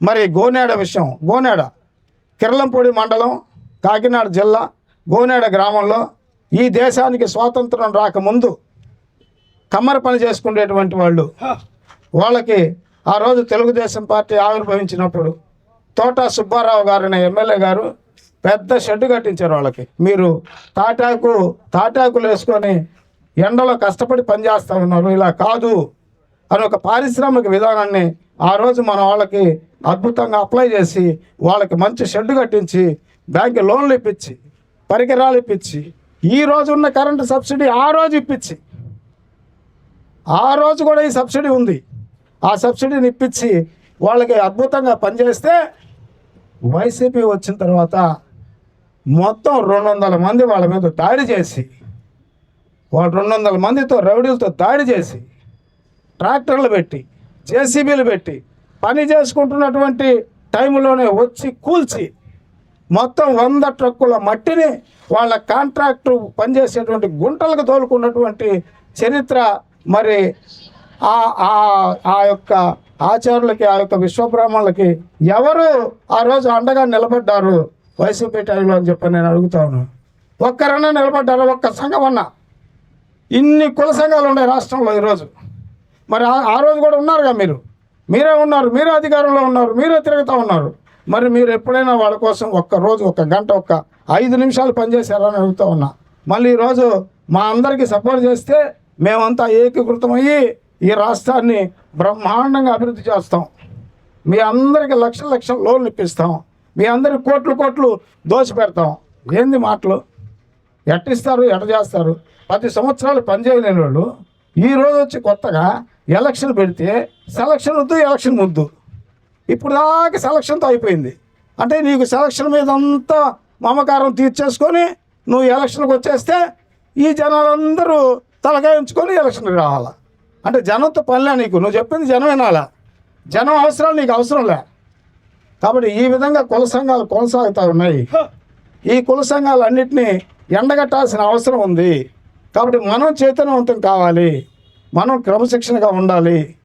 మరి గోనేడ విషయం, గోనేడ కిర్లంపూడి మండలం, కాకినాడ జిల్లా గోనేడ గ్రామంలో ఈ దేశానికి స్వాతంత్రం రాకముందు కమ్మర పని చేసుకునేటువంటి వాళ్ళకి ఆ రోజు తెలుగుదేశం పార్టీ ఆవిర్భవించినప్పుడు తోట సుబ్బారావు గారు ఎమ్మెల్యే గారు పెద్ద షెడ్డు కట్టించారు వాళ్ళకి. మీరు తాటాకులు వేసుకొని ఎండలో కష్టపడి పనిచేస్తూ ఉన్నారు, ఇలా కాదు అని ఒక పారిశ్రామిక విధానాన్ని ఆ రోజు మన వాళ్ళకి అద్భుతంగా అప్లై చేసి వాళ్ళకి మంచి షెడ్డు కట్టించి బ్యాంకు లోన్లు ఇప్పించి పరికరాలు ఇప్పించి ఈ రోజు ఉన్న కరెంటు సబ్సిడీ ఆ రోజు ఇప్పించి ఆ రోజు కూడా ఈ సబ్సిడీ ఉంది, ఆ సబ్సిడీని ఇప్పించి వాళ్ళకి అద్భుతంగా పనిచేస్తే వైసీపీ వచ్చిన తర్వాత మొత్తం 200 మంది వాళ్ళ మీద దాడి చేసి, వాళ్ళు 200 మందితో రౌడీలతో దాడి చేసి ట్రాక్టర్లు పెట్టి జేసీబీలు పెట్టి పని చేసుకుంటున్నటువంటి టైంలోనే వచ్చి కూల్చి మొత్తం 100 ట్రక్కుల మట్టిని వాళ్ళ కాంట్రాక్టు పనిచేసేటువంటి గుంటలకు తోలుకున్నటువంటి చరిత్ర మరి ఆ యొక్క ఆచారులకి, ఆ యొక్క విశ్వబ్రాహ్మణులకి ఎవరు ఆ రోజు అండగా నిలబడ్డారు వైసీపీ టైంలో అని చెప్పి నేను అడుగుతాను. ఒక్కరన్నా నిలబడ్డారు? ఒక్క సంఘం అన్నా? ఇన్ని కుల సంఘాలు ఉన్నాయి రాష్ట్రంలో ఈరోజు. మరి ఆ రోజు కూడా ఉన్నారుగా, మీరే ఉన్నారు, మీరే అధికారంలో ఉన్నారు, మీరే తిరుగుతూ ఉన్నారు. మరి మీరు ఎప్పుడైనా వాళ్ళ కోసం ఒక్క గంట 5 నిమిషాలు పనిచేశారని అడుగుతూ ఉన్నా. మళ్ళీ ఈరోజు మా అందరికీ సపోర్ట్ చేస్తే మేమంతా ఏకీకృతమయ్యి ఈ రాష్ట్రాన్ని బ్రహ్మాండంగా అభివృద్ధి చేస్తాం. మీ అందరికీ లక్షల లోన్లు ఇప్పిస్తాం, మీ అందరికి కోట్లు దోచిపెడతాం. ఏంది మాటలు? ఎట్టిస్తారు, ఎట చేస్తారు? 10 సంవత్సరాలు పనిచేయలేని వాళ్ళు ఈరోజు వచ్చి కొత్తగా ఎలక్షన్ పెడితే సెలక్షన్ వద్దు, ఎలక్షన్ ముద్దు. ఇప్పుడు దాకా సెలక్షన్తో అయిపోయింది. అంటే నీకు సెలక్షన్ మీద అంతా మమకారం తీర్చేసుకొని నువ్వు ఎలక్షన్కి వచ్చేస్తే ఈ జనాలందరూ తలకాయ ఉంచుకొని ఎలక్షన్కి రావాలా? అంటే జనంతో పనిలే నీకు? నువ్వు చెప్పింది జనం వినాలా? జనం అవసరాలు నీకు అవసరంలే. కాబట్టి ఈ విధంగా కుల సంఘాలు కొనసాగుతూ ఉన్నాయి. ఈ కుల సంఘాలన్నింటినీ ఎండగట్టాల్సిన అవసరం ఉంది. కాబట్టి మనం చైతన్యవంతం కావాలి, మనం క్రమశిక్షణగా ఉండాలి.